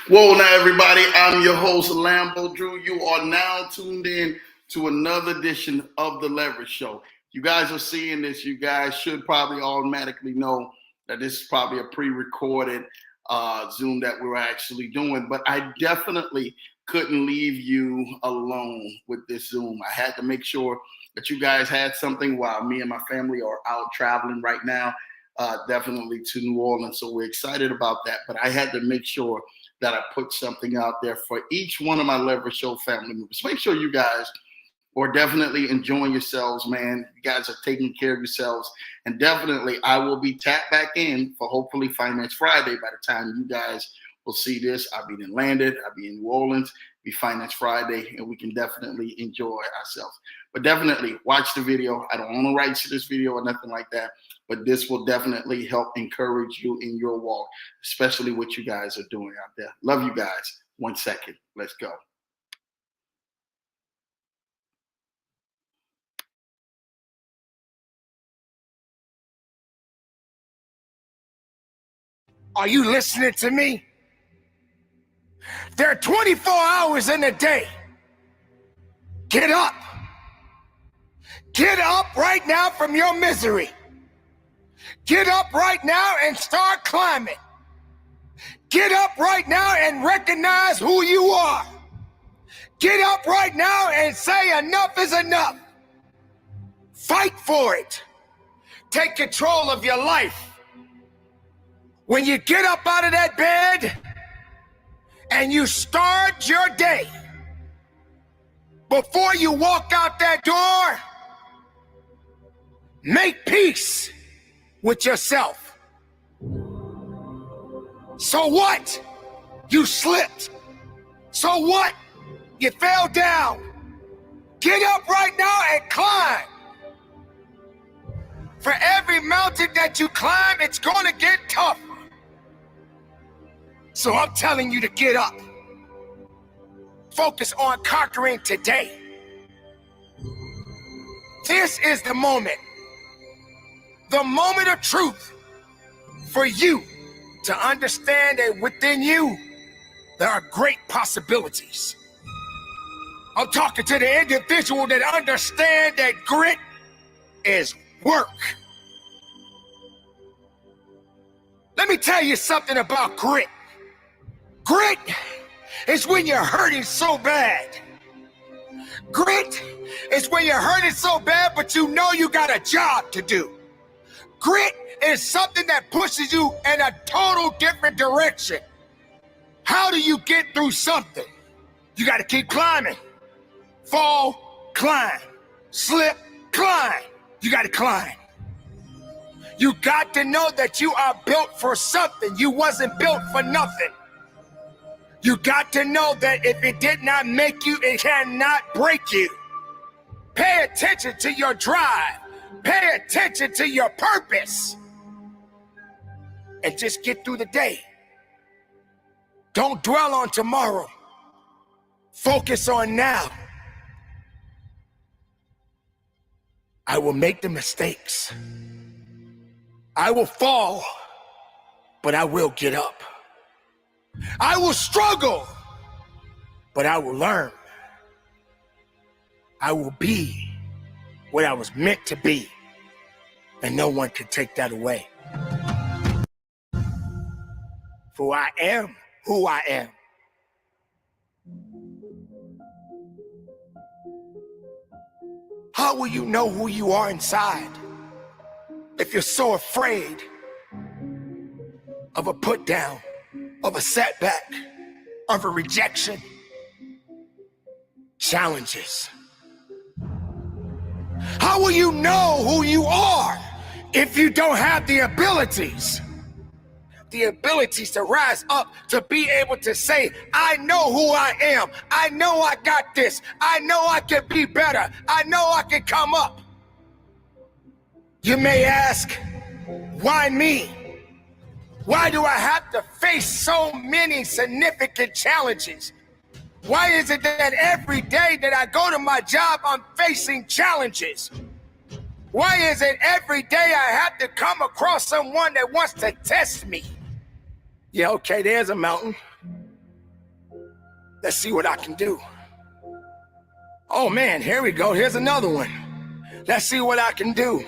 Whoa, now everybody, I'm your host, Lambo Drew. You are now tuned in to another edition of The Leverage Show. You guys are seeing this. You guys should probably automatically know that this is probably a pre-recorded Zoom that we're actually doing, but I definitely couldn't leave you alone with this Zoom. I had to make sure that you guys had something while me and my family are out traveling right now, definitely to New Orleans. So we're excited about that, but I had to make sure that I put something out there for each one of my Leverage Show family members. Make sure you guys are definitely enjoying yourselves, man. You guys are taking care of yourselves. And definitely, I will be tapped back in for hopefully Finance Friday. By the time you guys will see this, I'll be in landed, I'll be in New Orleans, be Finance Friday, and we can definitely enjoy ourselves. But definitely watch the video. I don't own the rights to this video or nothing like that, but this will definitely help encourage you in your walk, especially what you guys are doing out there. Love you guys. 1 second. Let's go. Are you listening to me? There are 24 hours in a day. Get up. Get up right now from your misery. Get up right now and start climbing. Get up right now and recognize who you are. Get up right now and say enough is enough. Fight for it. Take control of your life. When you get up out of that bed and you start your day, before you walk out that door, make peace with yourself. So what? You slipped. So what? You fell down. Get up right now and climb. For every mountain that you climb, it's gonna get tougher. So I'm telling you to get up. Focus on conquering today. This is the moment of truth for you to understand that within you, there are great possibilities. I'm talking to the individual that understands that grit is work. Let me tell you something about grit. Grit is when you're hurting so bad. Grit is when you're hurting so bad, but you know you got a job to do. Grit is something that pushes you in a total different direction. How do you get through something? You got to keep climbing. Fall, climb. Slip, climb. You got to climb. You got to know that you are built for something. You wasn't built for nothing. You got to know that if it did not make you, it cannot break you. Pay attention to your drive. Pay attention to your purpose. And just get through the day. Don't dwell on tomorrow. Focus on now. I will make the mistakes. I will fall, but I will get up. I will struggle, but I will learn. I will be what I was meant to be, and no one can take that away. For I am who I am. How will you know who you are inside if you're so afraid of a put down, of a setback, of a rejection? Challenges. How will you know who you are if you don't have the abilities? The abilities to rise up, to be able to say, I know who I am. I know I got this. I know I can be better. I know I can come up. You may ask, why me? Why do I have to face so many significant challenges? Why is it that every day that I go to my job, I'm facing challenges? Why is it every day I have to come across someone that wants to test me? Yeah, okay, there's a mountain. Let's see what I can do. Oh man, here we go. Here's another one. Let's see what I can do.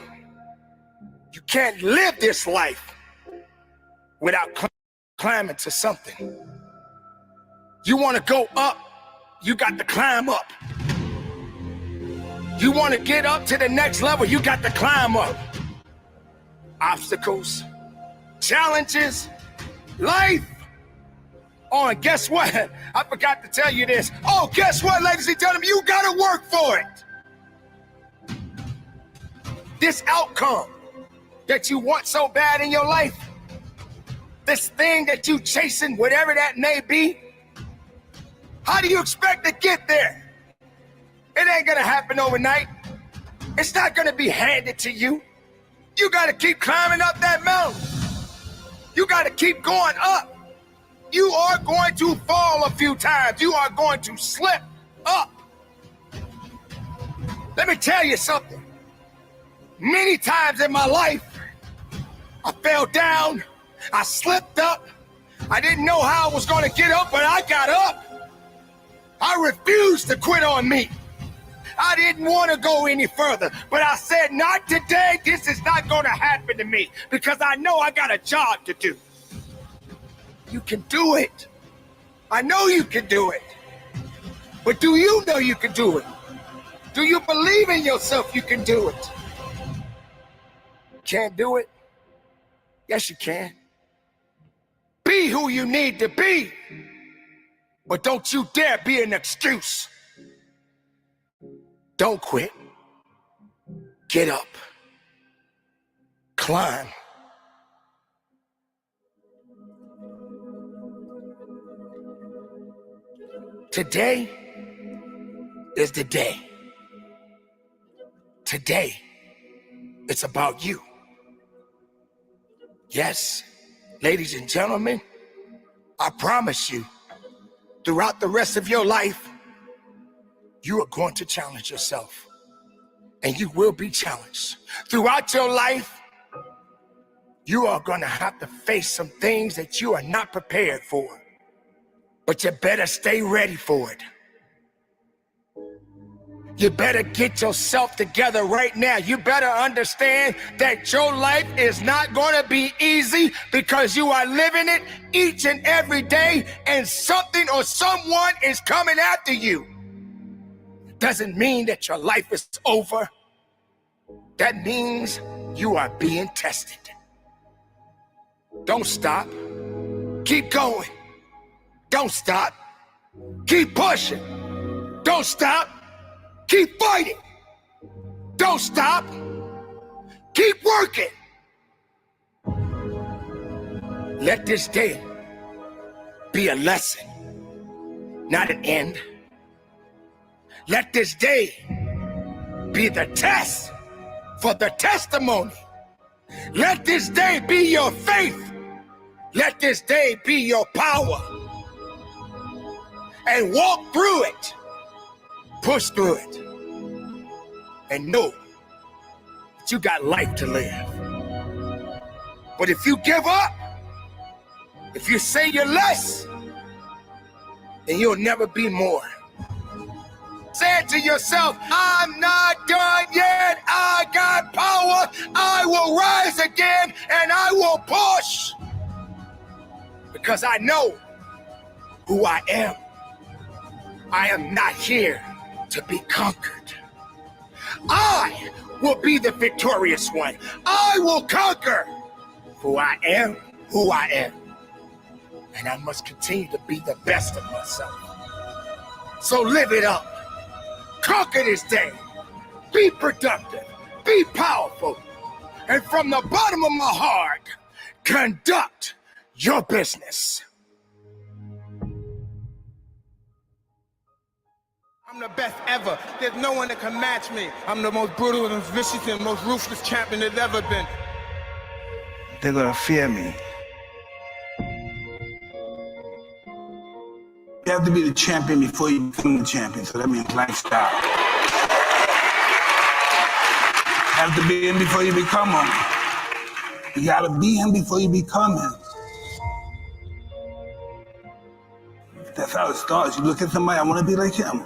You can't live this life without climbing to something. You want to go up, you got to climb up. You want to get up to the next level, you got to climb up. Obstacles, challenges, life. Oh, and guess what? I forgot to tell you this. Oh, guess what, ladies and gentlemen? You got to work for it. This outcome that you want so bad in your life, this thing that you chasing, whatever that may be, how do you expect to get there? It ain't gonna happen overnight. It's not gonna be handed to you. You gotta keep climbing up that mountain. You gotta keep going up. You are going to fall a few times. You are going to slip up. Let me tell you something. Many times in my life, I fell down, I slipped up. I didn't know how I was going to get up, but I got up. I refused to quit on me. I didn't want to go any further, but I said, not today. This is not going to happen to me because I know I got a job to do. You can do it. I know you can do it. But do you know you can do it? Do you believe in yourself you can do it? Can't do it? Yes, you can. Be who you need to be. But don't you dare be an excuse. Don't quit. Get up. Climb. Today is the day. Today, it's about you. Yes, ladies and gentlemen, I promise you, throughout the rest of your life, you are going to challenge yourself. And you will be challenged. Throughout your life, you are going to have to face some things that you are not prepared for. But you better stay ready for it. You better get yourself together right now. You better understand that your life is not going to be easy because you are living it each and every day and something or someone is coming after you. It doesn't mean that your life is over. That means you are being tested. Don't stop. Keep going. Don't stop. Keep pushing. Don't stop. Keep fighting. Don't stop. Keep working. Let this day be a lesson, not an end. Let this day be the test for the testimony. Let this day be your faith. Let this day be your power. And walk through it. Push through it. And know that you got life to live. But if you give up, if you say you're less, then you'll never be more. Say it to yourself, I'm not done yet. I got power. I will rise again and I will push. Because I know who I am. I am not here to be conquered. I will be the victorious one. I will conquer. For I am who I am. And I must continue to be the best of myself. So live it up. Conquer this day. Be productive. Be powerful. And from the bottom of my heart, conduct your business. I'm the best ever. There's no one that can match me. I'm the most brutal and vicious and most ruthless champion there's ever been. They're gonna fear me. You have to be the champion before you become the champion, so that means lifestyle. You have to be him before you become him. You gotta be him before you become him. That That's how it starts. You look at somebody, I want to be like him.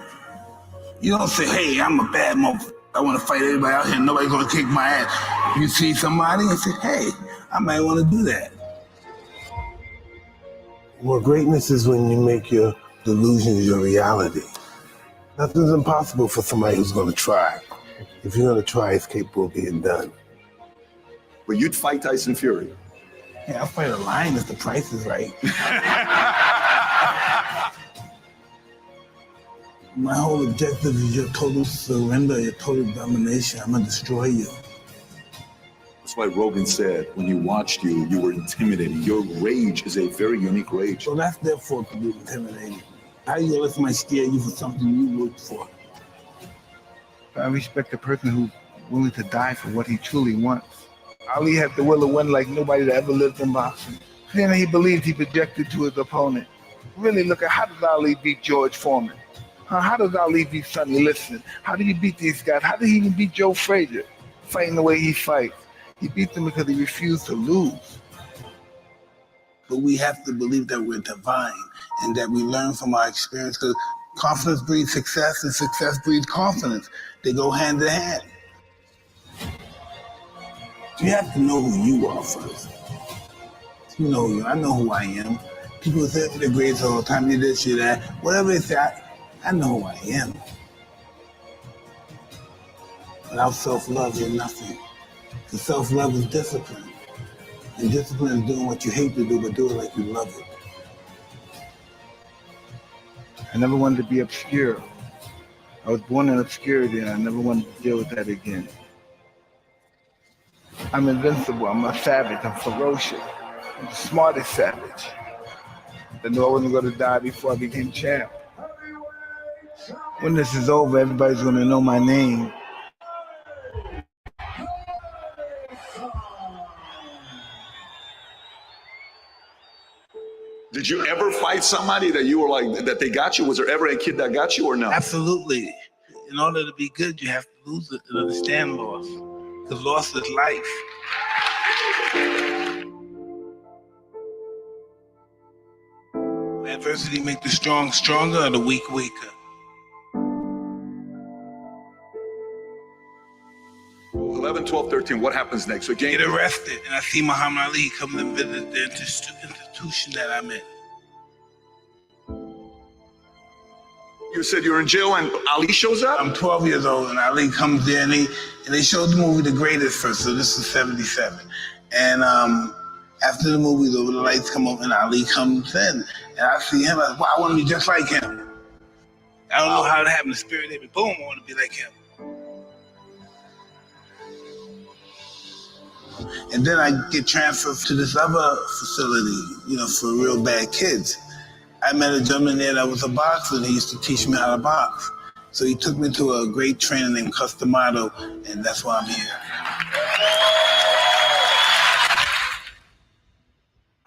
You don't say, hey, I'm a bad motherfucker. I want to fight everybody out here. Nobody's going to kick my ass. You see somebody and say, hey, I might want to do that. Well, greatness is when you make your delusions your reality. Nothing's impossible for somebody who's going to try. If you're going to try, it's capable of getting done. But you'd fight Tyson Fury. Yeah, I'll fight a lion if the price is right. My whole objective is your total surrender, your total domination. I'm going to destroy you. That's why Rogan said when he watched you, you were intimidating. Your rage is a very unique rage. So that's their fault to be intimidating. How you going to let somebody scare you for something you worked for? I respect the person who's willing to die for what he truly wants. Ali had the will to win like nobody that ever lived in boxing. Then he believed he projected to his opponent. Really look at how does Ali beat George Foreman? How does Ali beat Sonny Liston? How did he beat these guys? How did he even beat Joe Frazier? Fighting the way he fights. He beat them because he refused to lose. But we have to believe that we're divine and that we learn from our experience, because confidence breeds success and success breeds confidence. They go hand in hand. You have to know who you are first. You know who you are. I know who I am. People say they're great all the time, you this, you that. Whatever they say, I know who I am. Without self-love, you're nothing. Because self-love is discipline. And discipline is doing what you hate to do, but do it like you love it. I never wanted to be obscure. I was born in obscurity and I never wanted to deal with that again. I'm invincible, I'm a savage, I'm ferocious. I'm the smartest savage. I knew I wasn't going to die before I became champ. When this is over, everybody's going to know my name. Did you ever fight somebody that you were like, that they got you? Was there ever a kid that got you or no? Absolutely. In order to be good, you have to lose it and understand loss. Because loss is life. Adversity make the strong stronger or the weak weaker. 11, 12, 13, what happens next? So Get arrested, and I see Muhammad Ali come and visit the institution that I'm in. You said you're in jail and Ali shows up? I'm 12 years old, and Ali comes in, and they showed the movie The Greatest first, so this is 77. And after the movie's over, the lights come up, and Ali comes in, and I see him, I want to be just like him. I don't know how it happened, the spirit hit me, boom, I want to be like him. And then I get transferred to this other facility, for real bad kids. I met a gentleman there that was a boxer, and he used to teach me how to box. So he took me to a great trainer named Customato, and that's why I'm here.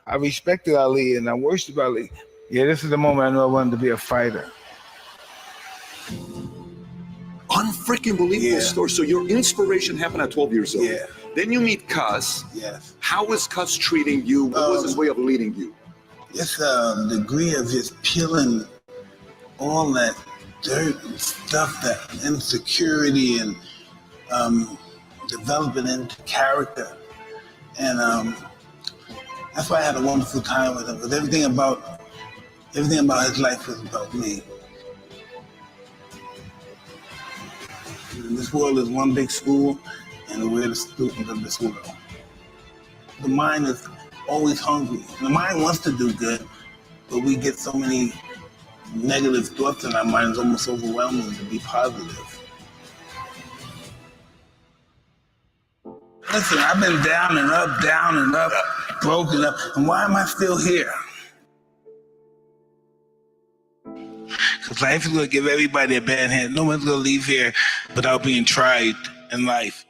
I respected Ali and I worshiped Ali. Yeah, this is the moment I knew I wanted to be a fighter. Unfreaking believable story. So your inspiration happened at 12 years old. Yeah. Then you meet Cus. Yes. How is Cus treating you? What was his way of leading you? It's a degree of just peeling all that dirt and stuff, that insecurity, and developing into character. And that's why I had a wonderful time with him, because everything about his life was about me. This world is one big school, and we're the students of this world. The mind is always hungry. The mind wants to do good, but we get so many negative thoughts in our mind, it's almost overwhelming to be positive. Listen, I've been down and up, broken up, and why am I still here? Because life is going to give everybody a bad hand. No one's going to leave here without being tried in life.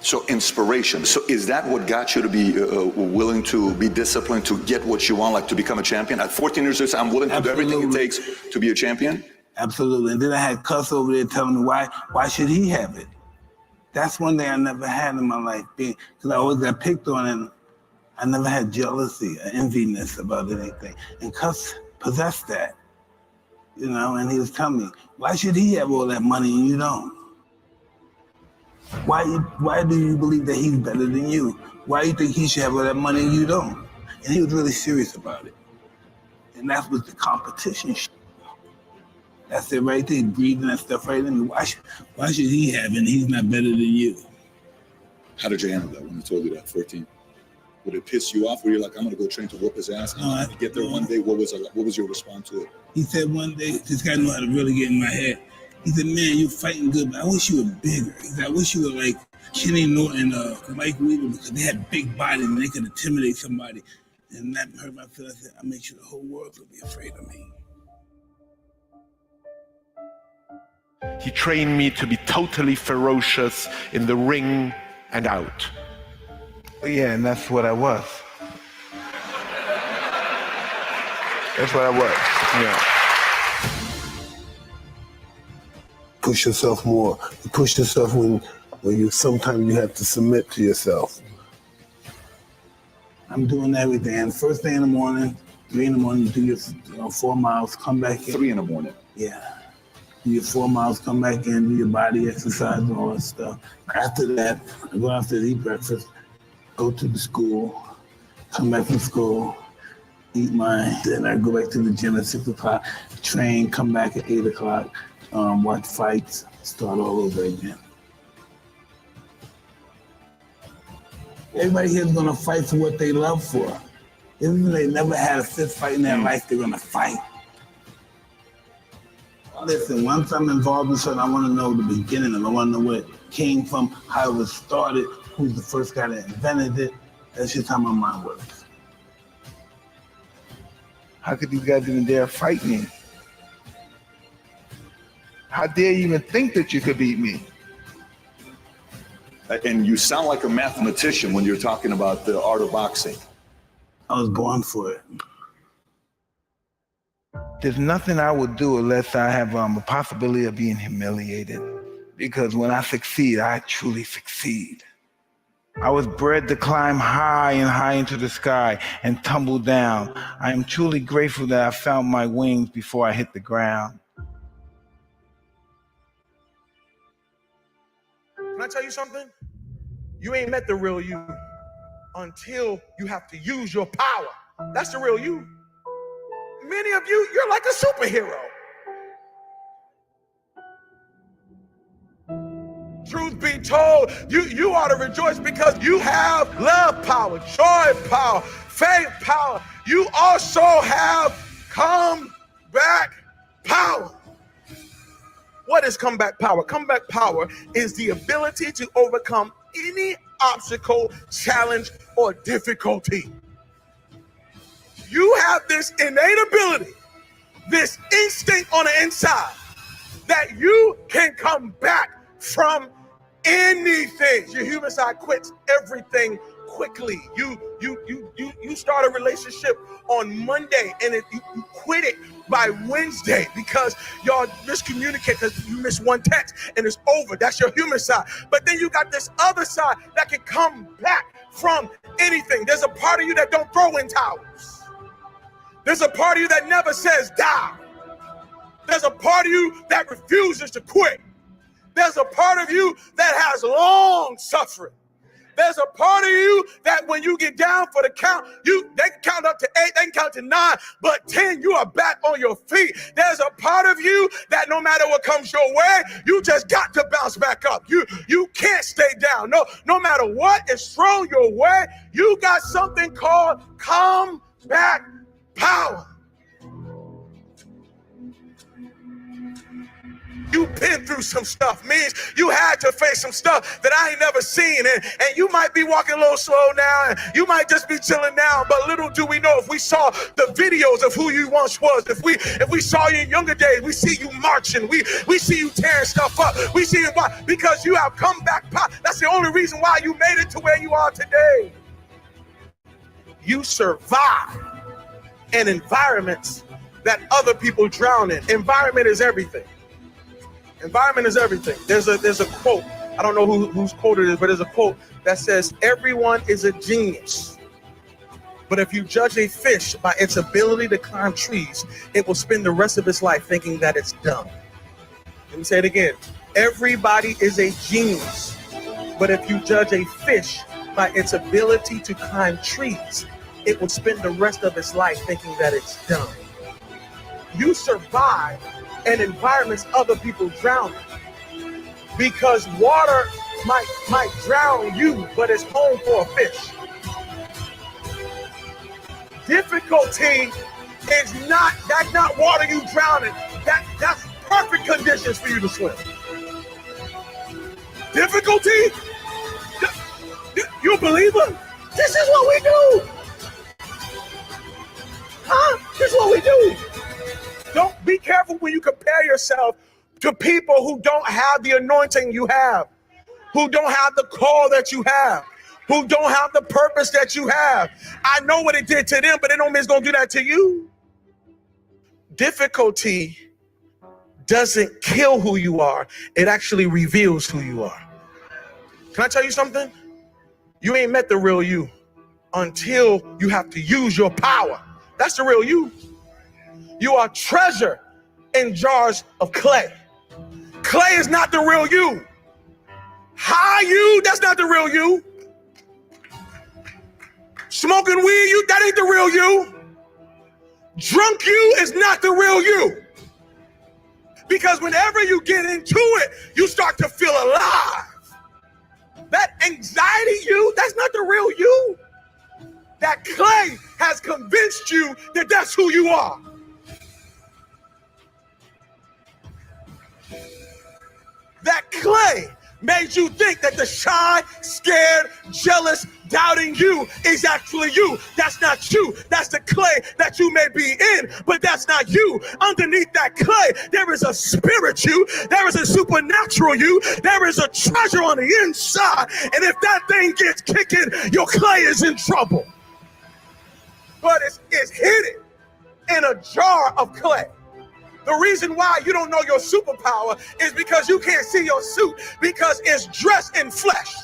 So inspiration. So is that what got you to be willing to be disciplined, to get what you want, like to become a champion? At 14 years old, I'm willing to do everything it takes to be a champion? Absolutely. And then I had Cuss over there telling me why should he have it? That's one thing I never had in my life, because I always got picked on, and I never had jealousy or enviness about anything. And Cuss possessed that, and he was telling me, why should he have all that money and you don't? Why do you believe that he's better than you? Why do you think he should have all that money and you don't? And he was really serious about it. And that was the competition. That's it right there, breathing that stuff right in me. Why should he have it and he's not better than you? How did you handle that when he told you that, 14? Would it piss you off? Were you like, I'm gonna go train to whoop his ass? And I get there one day. What was your response to it? He said one day, this guy know how to really get in my head. He said, man, you're fighting good, but I wish you were bigger. He said, I wish you were like Kenny Norton, Mike Weaver, because they had big bodies and they could intimidate somebody. And that hurt my feelings. I said, I make sure the whole world will be afraid of me. He trained me to be totally ferocious in the ring and out. Yeah, and that's what I was. That's what I was, yeah. Push yourself more. You push yourself when you sometimes you have to submit to yourself. I'm doing everything. And first thing in the morning, 3 in the morning, you do your 4 miles, come back in. 3 in the morning? Yeah. Do your 4 miles, come back in, do your body exercise and all that stuff. After that, I go downstairs, eat breakfast, go to the school, come back from school, eat mine. Then I go back to the gym at 6 o'clock, train, come back at 8 o'clock, watch fights, start all over again. Everybody here is gonna fight for what they love for. Even if they never had a fist fight in their life, they're gonna fight. Listen, once I'm involved in something, I wanna know the beginning of it. I wanna know where it came from, how it was started, who's the first guy that invented it. That's just how my mind works. How could these guys even dare fight me? How dare you even think that you could beat me? And you sound like a mathematician when you're talking about the art of boxing. I was born for it. There's nothing I would do unless I have a possibility of being humiliated. Because when I succeed, I truly succeed. I was bred to climb high and high into the sky and tumble down. I am truly grateful that I found my wings before I hit the ground. Can I tell you something? You ain't met the real you until you have to use your power. That's the real you. Many of you, you're like a superhero. Truth be told, you ought to rejoice because you have love power, joy power, faith power. You also have comeback power. What is comeback power? Comeback power is the ability to overcome any obstacle, challenge, or difficulty. You have this innate ability, this instinct on the inside, that you can come back from anything. Your human side quits everything quickly. You start a relationship on Monday and you quit it by Wednesday because y'all miscommunicate because you miss one text and it's over. That's your human side. But then you got this other side that can come back from anything. There's a part of you that don't throw in towels. There's a part of you that never says die. There's a part of you that refuses to quit. There's a part of you that has long suffering. There's a part of you that when you get down for the count, they can count up to 8, they can count to 9, but 10, you are back on your feet. There's a part of you that no matter what comes your way, you just got to bounce back up. You can't stay down. No matter what is thrown your way, you got something called comeback power. You've been through some stuff, means you had to face some stuff that I ain't never seen. And you might be walking a little slow now, and you might just be chilling now, but little do we know, if we saw the videos of who you once was, if we saw you in younger days, we see you marching, we see you tearing stuff up, we see you, why? Because you have come back. That's the only reason why you made it to where you are today. You survive in environments that other people drown in. Environment is everything. Environment is everything. There's a quote. I don't know whose quote it is, but there's a quote that says, everyone is a genius. But if you judge a fish by its ability to climb trees, it will spend the rest of its life thinking that it's dumb. Let me say it again. Everybody is a genius. But if you judge a fish by its ability to climb trees, it will spend the rest of its life thinking that it's dumb. You survive in environments other people drown in, because water might drown you, but it's home for a fish. Difficulty is that's not water you drown in. That's perfect conditions for you to swim. Difficulty? You a believer? This is what we do. Huh? This is what we do. Don't be careful when you compare yourself to people who don't have the anointing you have, who don't have the call that you have, who don't have the purpose that you have. I know what it did to them, but it don't mean it's gonna do that to you. Difficulty doesn't kill who you are. It actually reveals who you are. Can I tell you something? You ain't met the real you until you have to use your power. That's the real you. You are treasure in jars of clay. Clay is not the real you. High you, that's not the real you. Smoking weed, that ain't the real you. Drunk you is not the real you. Because whenever you get into it, you start to feel alive. That anxiety you, that's not the real you. That clay has convinced you that that's who you are. That clay made you think that the shy, scared, jealous, doubting you is actually you. That's not you. That's the clay that you may be in, but that's not you. Underneath that clay, there is a spirit you. There is a supernatural you. There is a treasure on the inside. And if that thing gets kicking, your clay is in trouble. But it's hidden in a jar of clay. The reason why you don't know your superpower is because you can't see your suit, because it's dressed in flesh.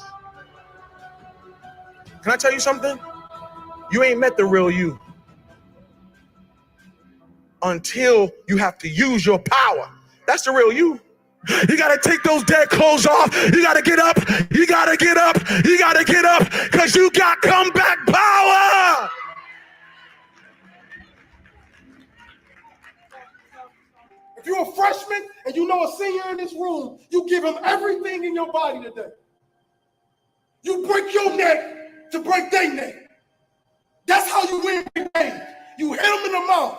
Can I tell you something? You ain't met the real you until you have to use your power. That's the real you. You got to take those dead clothes off. You got to get up. You got to get up. You got to get up, because you got comeback power. If you're a freshman and you know a senior in this room, you give him everything in your body today. You break your neck to break their neck. That's how you win big games. You hit them in the mouth.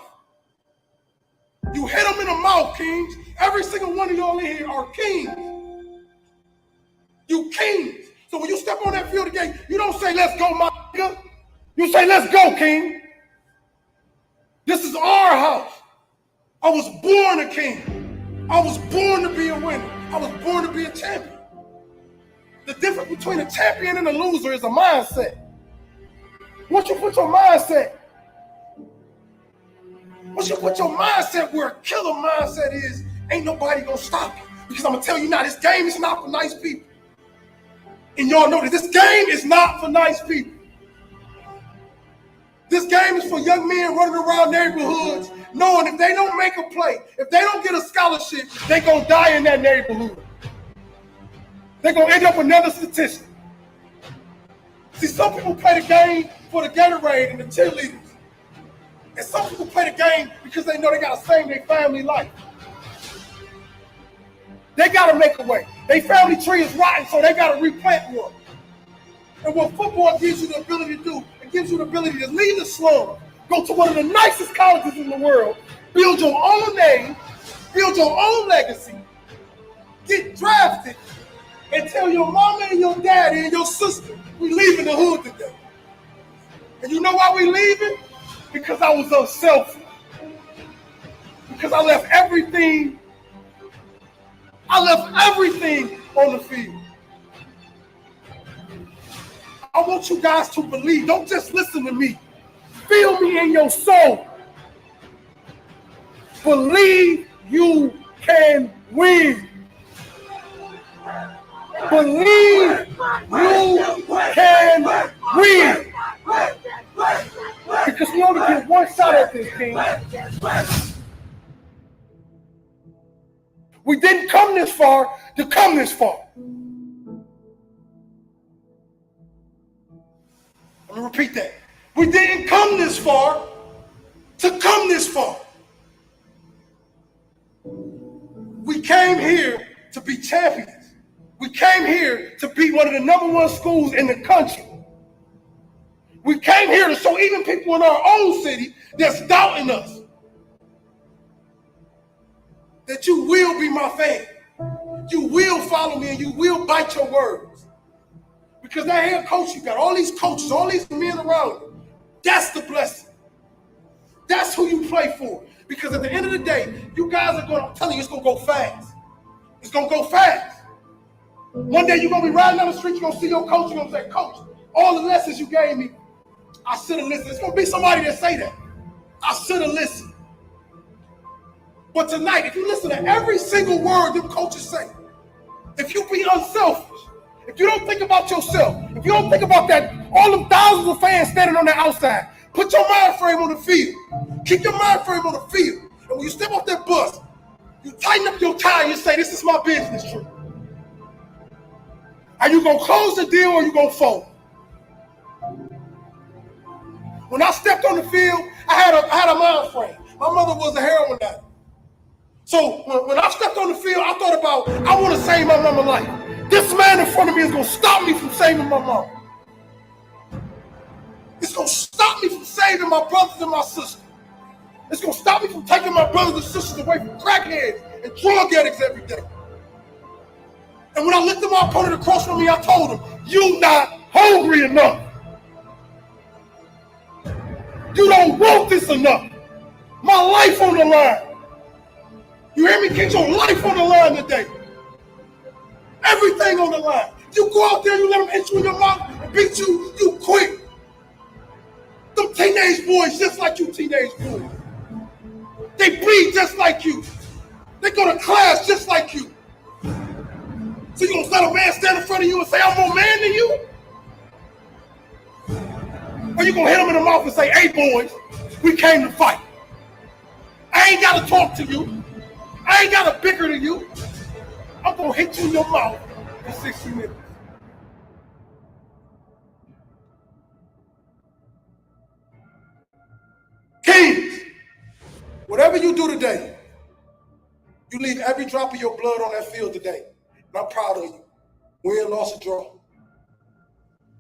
You hit them in the mouth, kings. Every single one of y'all in here are kings. You kings. So when you step on that field again, you don't say, let's go, my nigga. You say, let's go, king. This is our house. I was born a king. I was born to be a winner. I was born to be a champion. The difference between a champion and a loser is a mindset. Once you put your mindset where a killer mindset is, ain't nobody gonna stop you. Because I'm gonna tell you now, this game is not for nice people. And y'all know that this game is not for nice people. This game is for young men running around neighborhoods, knowing if they don't make a play, if they don't get a scholarship, they're going to die in that neighborhood. They're going to end up another statistic. See, some people play the game for the Gatorade and the cheerleaders. And some people play the game because they know they got to save their family life. They got to make a way. Their family tree is rotten, so they got to replant one. And what football gives you the ability to do, it gives you the ability to leave the slum, go to one of the nicest colleges in the world, build your own name, build your own legacy, get drafted, and tell your mama and your daddy and your sister, we leaving the hood today. And you know why we leaving? Because I was unselfish. Because I left everything on the field. I want you guys to believe. Don't just listen to me. Feel me in your soul. Believe you can win. Believe you can win. Because we only get one shot at this, King. We didn't come this far to come this far. I'm going to repeat that. We didn't come this far to come this far. We came here to be champions. We came here to be one of the #1 schools in the country. We came here to show even people in our own city that's doubting us that you will be my fan. You will follow me and you will bite your words. Because that head coach, you got all these coaches, all these men around you. That's the blessing. That's who you play for. Because at the end of the day, you guys are going to, I'm telling you, it's going to go fast. It's going to go fast. One day you're going to be riding down the street, you're going to see your coach, you're going to say, Coach, all the lessons you gave me, I should have listened. It's going to be somebody that say that. I should have listened. But tonight, if you listen to every single word them coaches say, if you be unselfish, if you don't think about yourself, if you don't think about that, all them thousands of fans standing on the outside, put your mind frame on the field. Keep your mind frame on the field. And when you step off that bus, you tighten up your tie and you say, this is my business trip. Are you going to close the deal or are you going to fold? When I stepped on the field, I had a mind frame. My mother was a heroin addict. So when I stepped on the field, I thought about, I want to save my mama's life. This man in front of me is going to stop me from saving my mom. It's going to stop me from saving my brothers and my sisters. It's going to stop me from taking my brothers and sisters away from crackheads and drug addicts every day. And when I looked at my opponent across from me, I told him, you not hungry enough. You don't want this enough. My life on the line. You hear me? Get your life on the line today. Everything on the line. You go out there, you let them hit you in your mouth and beat you, you quit. Them teenage boys just like you teenage boys. They bleed just like you. They go to class just like you. So you gonna let a man stand in front of you and say, I'm more man than you? Or you gonna hit him in the mouth and say, hey boys, we came to fight. I ain't gotta talk to you. I ain't gotta bicker to you. I'm gonna hit you in your mouth in 60 minutes. Kings, whatever you do today, you leave every drop of your blood on that field today. And I'm proud of you. Win, loss, or draw.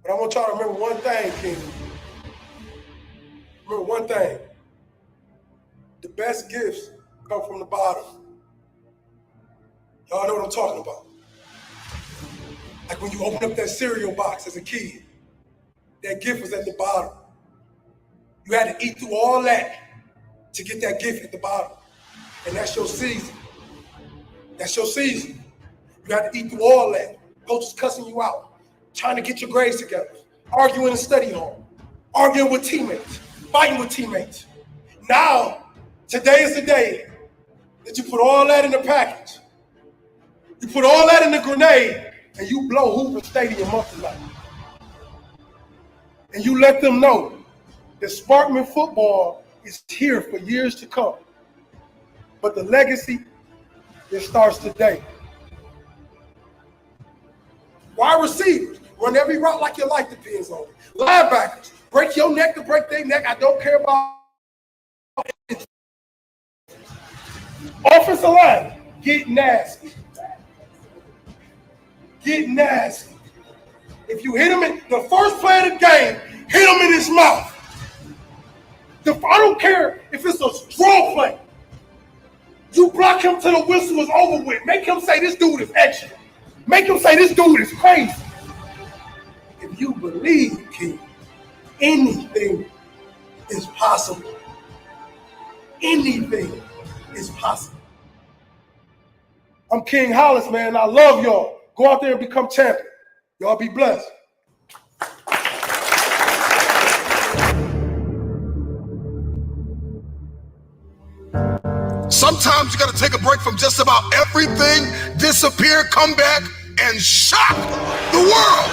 But I want y'all to remember one thing, King. Remember one thing. The best gifts come from the bottom. Y'all know what I'm talking about. Like when you open up that cereal box as a kid, that gift was at the bottom. You had to eat through all that to get that gift at the bottom. And that's your season. That's your season. You had to eat through all that. Coaches cussing you out, trying to get your grades together, arguing in study hall, arguing with teammates, fighting with teammates. Now, today is the day that you put all that in the package. You put all that in the grenade and you blow Hoover Stadium up tonight. And you let them know that Sparkman football is here for years to come. But the legacy, it starts today. Wide receivers, run every route like your life depends on it. Linebackers, break your neck to break their neck. I don't care about it. Offensive line, get nasty. Get nasty. If you hit him in the first play of the game, hit him in his mouth. I don't care if it's a draw play. You block him till the whistle is over with. Make him say this dude is extra. Make him say this dude is crazy. If you believe, King, anything is possible. Anything is possible. I'm King Hollis, man. I love y'all. Go out there and become champion. Y'all be blessed. Sometimes you got to take a break from just about everything, disappear, come back, and shock the world.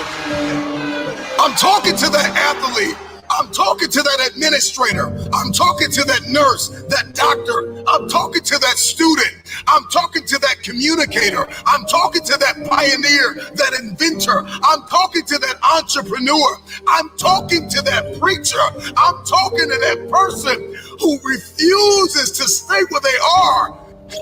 I'm talking to that athlete. I'm talking to that administrator. I'm talking to that nurse, that doctor. I'm talking to that student. I'm talking to that communicator. I'm talking to that pioneer, that inventor. I'm talking to that entrepreneur. I'm talking to that preacher. I'm talking to that person who refuses to stay where they are.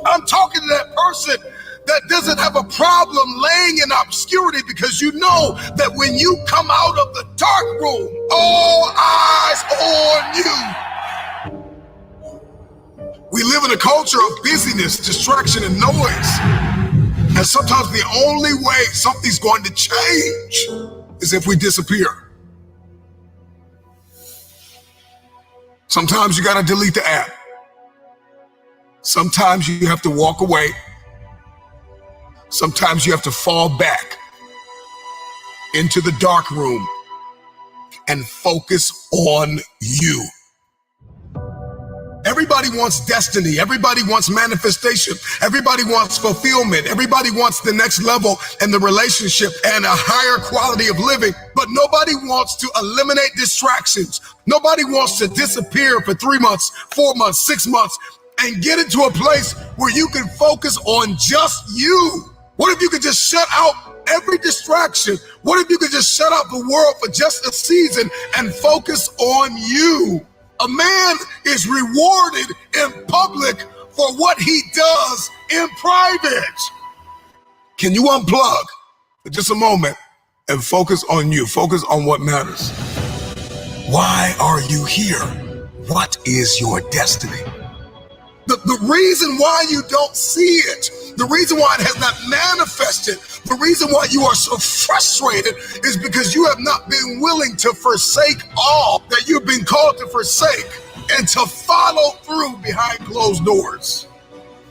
I'm talking to that person that doesn't have a problem laying in obscurity, because you know that when you come out of the dark room, all eyes on you. We live in a culture of busyness, distraction, and noise. And sometimes the only way something's going to change is if we disappear. Sometimes you got to delete the app. Sometimes you have to walk away. Sometimes you have to fall back into the dark room and focus on you. Everybody wants destiny. Everybody wants manifestation. Everybody wants fulfillment. Everybody wants the next level in the relationship and a higher quality of living. But nobody wants to eliminate distractions. Nobody wants to disappear for 3 months, 4 months, 6 months, and get into a place where you can focus on just you. What if you could just shut out every distraction? What if you could just shut out the world for just a season and focus on you? A man is rewarded in public for what he does in private. Can you unplug for just a moment and focus on you? Focus on what matters. Why are you here? What is your destiny? The reason why you don't see it, the reason why it has not manifested, the reason why you are so frustrated is because you have not been willing to forsake all that you've been called to forsake and to follow through behind closed doors.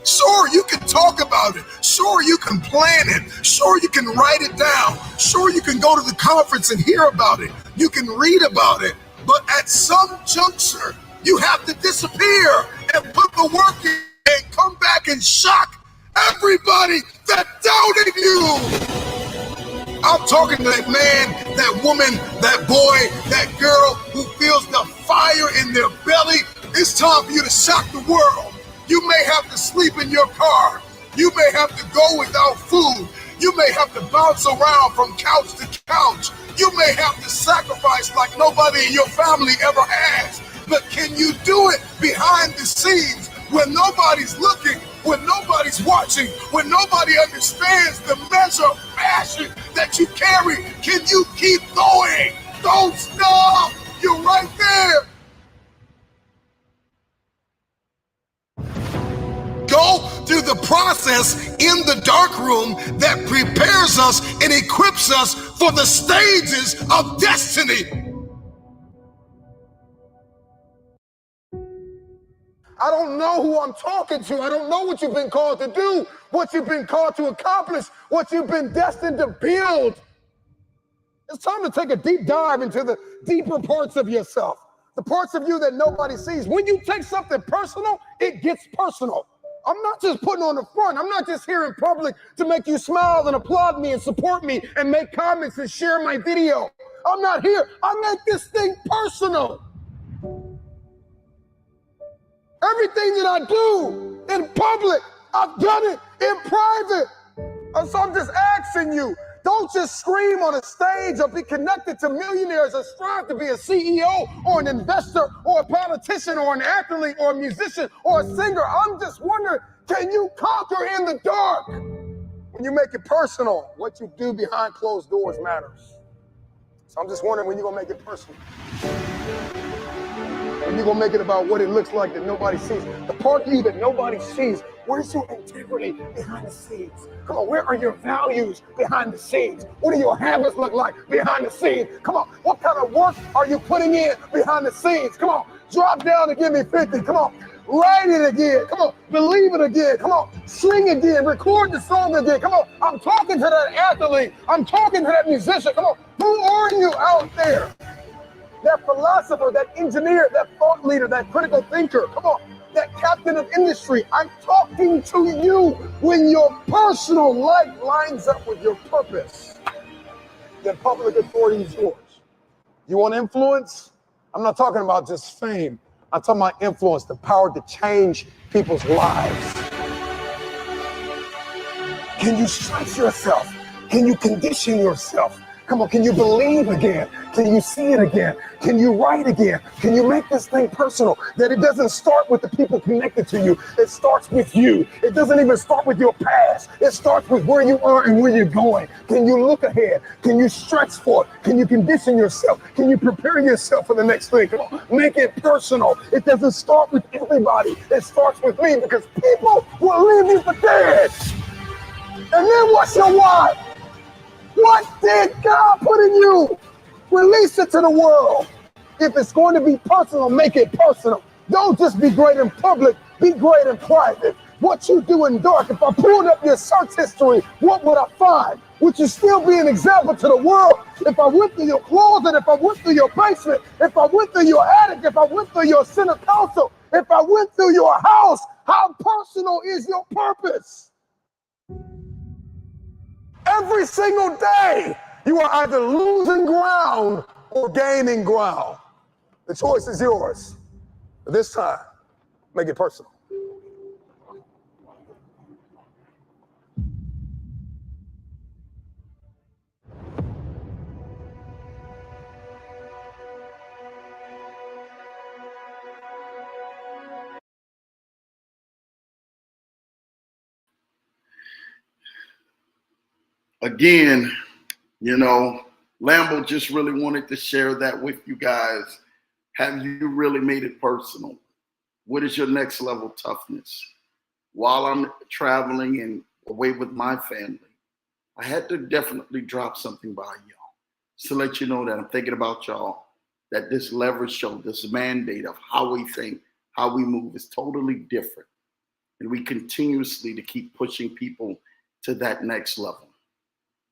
Sure, you can talk about it. Sure, you can plan it. Sure, you can write it down. Sure, you can go to the conference and hear about it. You can read about it. But at some juncture, you have to disappear and put the work in and come back and shock everybody that doubted you. I'm talking to that man, that woman, that boy, that girl who feels the fire in their belly. It's time for you to shock the world. You may have to sleep in your car. You may have to go without food. You may have to bounce around from couch to couch. You may have to sacrifice like nobody in your family ever has. But can you do it behind the scenes when nobody's looking, when nobody's watching, when nobody understands the measure of passion that you carry? Can you keep going? Don't stop. You're right there. Go through the process in the dark room that prepares us and equips us for the stages of destiny. I don't know who I'm talking to. I don't know what you've been called to do, what you've been called to accomplish, what you've been destined to build. It's time to take a deep dive into the deeper parts of yourself, the parts of you that nobody sees. When you take something personal, it gets personal. I'm not just putting on the front. I'm not just here in public to make you smile and applaud me and support me and make comments and share my video. I'm not here. I make this thing personal. Everything that I do in public, I've done it in private. And so I'm just asking you, don't just scream on a stage or be connected to millionaires or strive to be a CEO or an investor or a politician or an athlete or a musician or a singer. I'm just wondering, can you conquer in the dark? When you make it personal, what you do behind closed doors matters. So I'm just wondering when you're going to make it personal. And you're going to make it about what it looks like that nobody sees. The part of you that nobody sees. Where's your integrity behind the scenes? Come on, where are your values behind the scenes? What do your habits look like behind the scenes? Come on, what kind of work are you putting in behind the scenes? Come on, drop down and give me 50. Come on, write it again. Come on, believe it again. Come on, sing again, record the song again. Come on, I'm talking to that athlete. I'm talking to that musician. Come on, who are you out there? That philosopher, that engineer, that thought leader, that critical thinker, come on, that captain of industry. I'm talking to you. When your personal life lines up with your purpose, then public authority is yours. You want influence? I'm not talking about just fame. I'm talking about influence, the power to change people's lives. Can you stretch yourself? Can you condition yourself? Come on, can you believe again? Can you see it again? Can you write again? Can you make this thing personal? That it doesn't start with the people connected to you. It starts with you. It doesn't even start with your past. It starts with where you are and where you're going. Can you look ahead? Can you stretch for it? Can you condition yourself? Can you prepare yourself for the next thing? Come on, make it personal. It doesn't start with everybody. It starts with me, because people will leave you for dead. And then what's your why? What did God put in you? Release it to the world. If it's going to be personal, make it personal. Don't just be great in public, be great in private. What you do in dark, if I pulled up your search history, what would I find? Would you still be an example to the world? If I went through your closet, if I went through your basement, if I went through your attic, if I went through your center console, if I went through your house, how personal is your purpose? Every single day, you are either losing ground or gaining ground. The choice is yours. But this time, make it personal. Again, you know, Lambo just really wanted to share that with you guys. Have you really made it personal? What is your next level toughness? While I'm traveling and away with my family, I had to definitely drop something by y'all to let you know that I'm thinking about y'all, that this leverage show, this mandate of how we think, how we move is totally different. And we continuously to keep pushing people to that next level.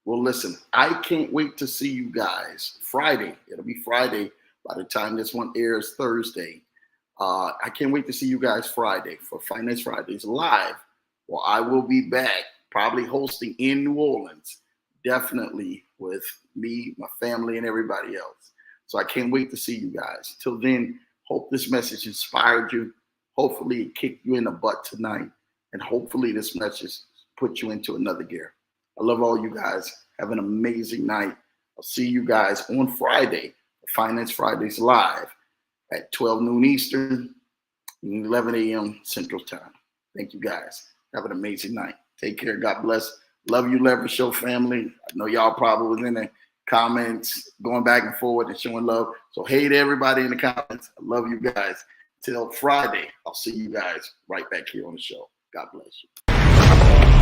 Well, listen, I can't wait to see you guys Friday. It'll be Friday by the time this one airs Thursday. I can't wait to see you guys Friday for Finance Fridays live. Well, I will be back, probably hosting in New Orleans, definitely with me, my family, and everybody else. So I can't wait to see you guys. Till then, hope this message inspired you. Hopefully it kicked you in the butt tonight. And hopefully this message put you into another gear. I love all you guys. Have an amazing night. I'll see you guys on Friday, Finance Fridays live at 12 noon Eastern, 11 a.m. Central Time. Thank you guys. Have an amazing night. Take care. God bless. Love you, Leverage Show family. I know y'all probably was in the comments going back and forth and showing love. So hey to everybody in the comments. I love you guys. Till Friday, I'll see you guys right back here on the show. God bless you.